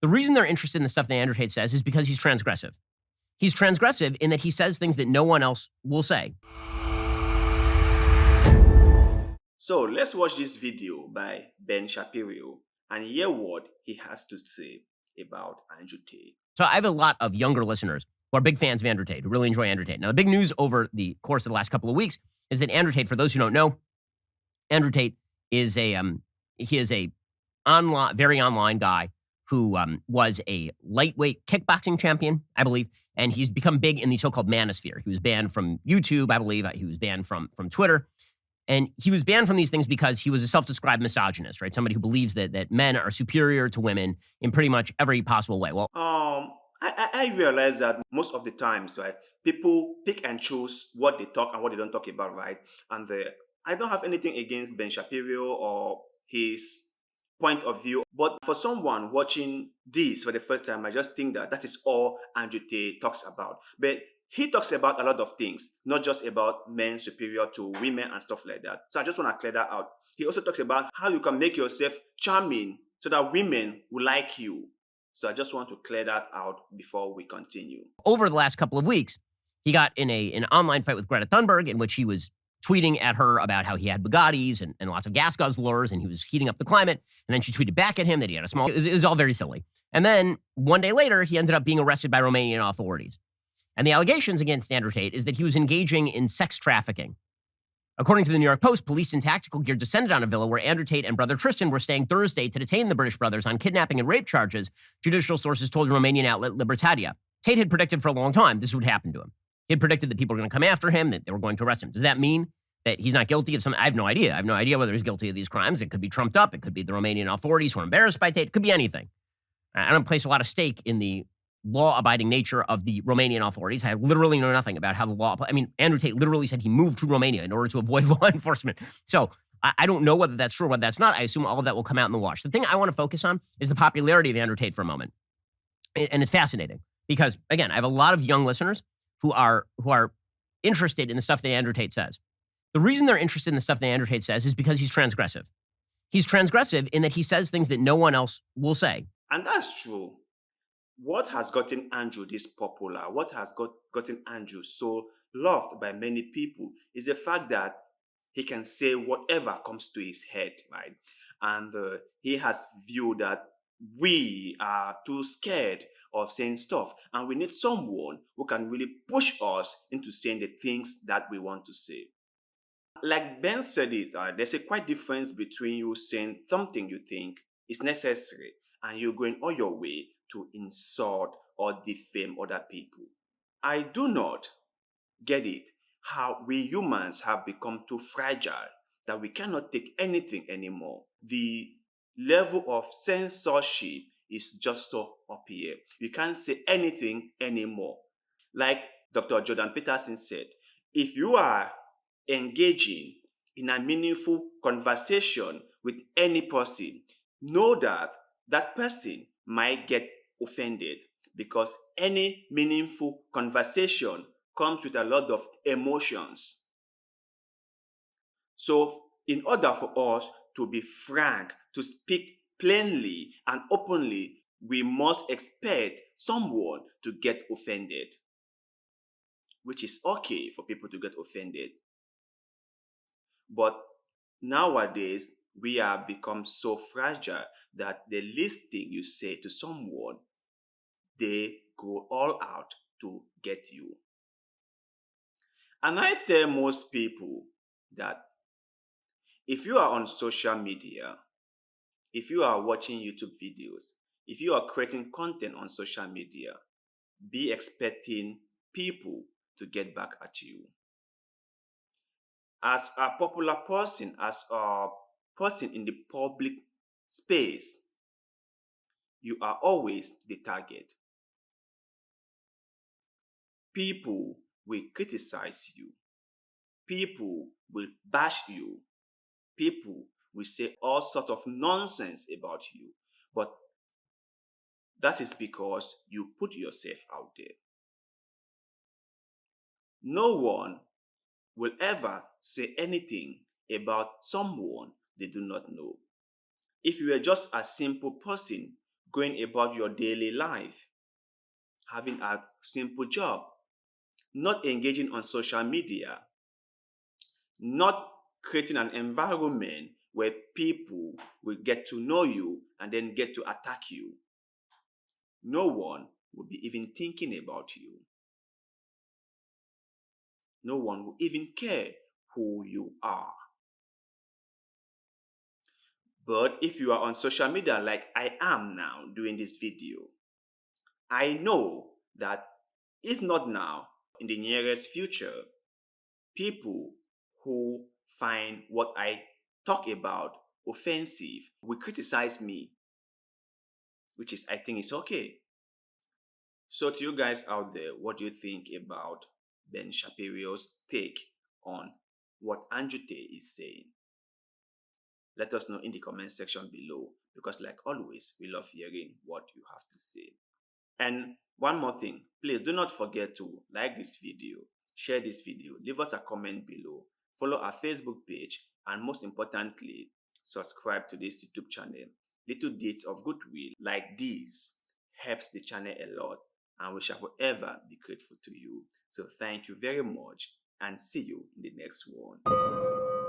The reason they're interested in the stuff that Andrew Tate says is because he's transgressive. He's transgressive in that he says things that no one else will say. So let's watch this video by Ben Shapiro and hear what he has to say about Andrew Tate. So I have a lot of younger listeners who are big fans of Andrew Tate, who really enjoy Andrew Tate. Now, the big news over the course of the last couple of weeks is that Andrew Tate, for those who don't know, Andrew Tate is a very online guy who was a lightweight kickboxing champion, I believe, and he's become big in the so-called manosphere. He was banned from YouTube, I believe. He was banned from Twitter. And he was banned from these things because he was a self-described misogynist, right? Somebody who believes that men are superior to women in pretty much every possible way. Well, I realize that most of the times, right, people pick and choose what they talk and what they don't talk about, right? And I don't have anything against Ben Shapiro or his point of view, but for someone watching this for the first time, I just think that is all Andrew Tate talks about. But he talks about a lot of things, not just about men superior to women and stuff like that. So I just want to clear that out. He also talks about how you can make yourself charming so that women will like you. So I just want to clear that out before we continue. Over the last couple of weeks, he got in an online fight with Greta Thunberg in which he was tweeting at her about how he had Bugattis and lots of gas guzzlers and he was heating up the climate. And then she tweeted back at him that he had it was all very silly. And then one day later, he ended up being arrested by Romanian authorities. And the allegations against Andrew Tate is that he was engaging in sex trafficking. According to the New York Post, police in tactical gear descended on a villa where Andrew Tate and brother Tristan were staying Thursday to detain the British brothers on kidnapping and rape charges, judicial sources told Romanian outlet Libertatea. Tate had predicted for a long time this would happen to him. He had predicted that people were going to come after him, that they were going to arrest him. Does that mean that he's not guilty of something? I have no idea. I have no idea whether he's guilty of these crimes. It could be trumped up. It could be the Romanian authorities who are embarrassed by Tate. It could be anything. I don't place a lot of stake in the law-abiding nature of the Romanian authorities. I literally know nothing about how the law... I mean, Andrew Tate literally said he moved to Romania in order to avoid law enforcement. So I don't know whether that's true or whether that's not. I assume all of that will come out in the wash. The thing I want to focus on is the popularity of Andrew Tate for a moment. And it's fascinating because, again, I have a lot of young listeners who are interested in the stuff that Andrew Tate says. The reason they're interested in the stuff that Andrew Tate says is because he's transgressive. He's transgressive in that he says things that no one else will say. And that's true. What has gotten Andrew this popular, what has gotten Andrew so loved by many people is the fact that he can say whatever comes to his head, right? And he has viewed that we are too scared of saying stuff. And we need someone who can really push us into saying the things that we want to say. Like Ben said it, there's a quite difference between you saying something you think is necessary and you going all your way to insult or defame other people. I do not get it how we humans have become too fragile that we cannot take anything anymore. The level of censorship is just so up here. You can't say anything anymore. Like Dr. Jordan Peterson said, if you are engaging in a meaningful conversation with any person, know that that person might get offended because any meaningful conversation comes with a lot of emotions. So in order for us to be frank, to speak plainly and openly, we must expect someone to get offended, which is okay for people to get offended. But nowadays, we have become so fragile that the least thing you say to someone, they go all out to get you. And I tell most people that if you are on social media, if you are watching YouTube videos, if you are creating content on social media, be expecting people to get back at you. As a popular person, as a person in the public space, you are always the target. People will criticize you. People will bash you. People will say all sorts of nonsense about you. But that is because you put yourself out there. No one will ever say anything about someone they do not know. If you are just a simple person going about your daily life, having a simple job, not engaging on social media, not creating an environment where people will get to know you and then get to attack you. No one will be even thinking about you. No one will even care who you are. But if you are on social media like I am now doing this video, I know that if not now, in the nearest future, people who find what I talk about offensive will criticize me, which is, I think, is okay. So to you guys out there, what do you think about Ben Shapiro's take on what Andrew Tate is saying? Let us know in the comment section below, because like always, we love hearing what you have to say. And one more thing, please do not forget to like this video, share this video, leave us a comment below, follow our Facebook page, and most importantly, subscribe to this YouTube channel. Little deeds of goodwill like these helps the channel a lot, and we shall forever be grateful to you. So thank you very much, and see you in the next one.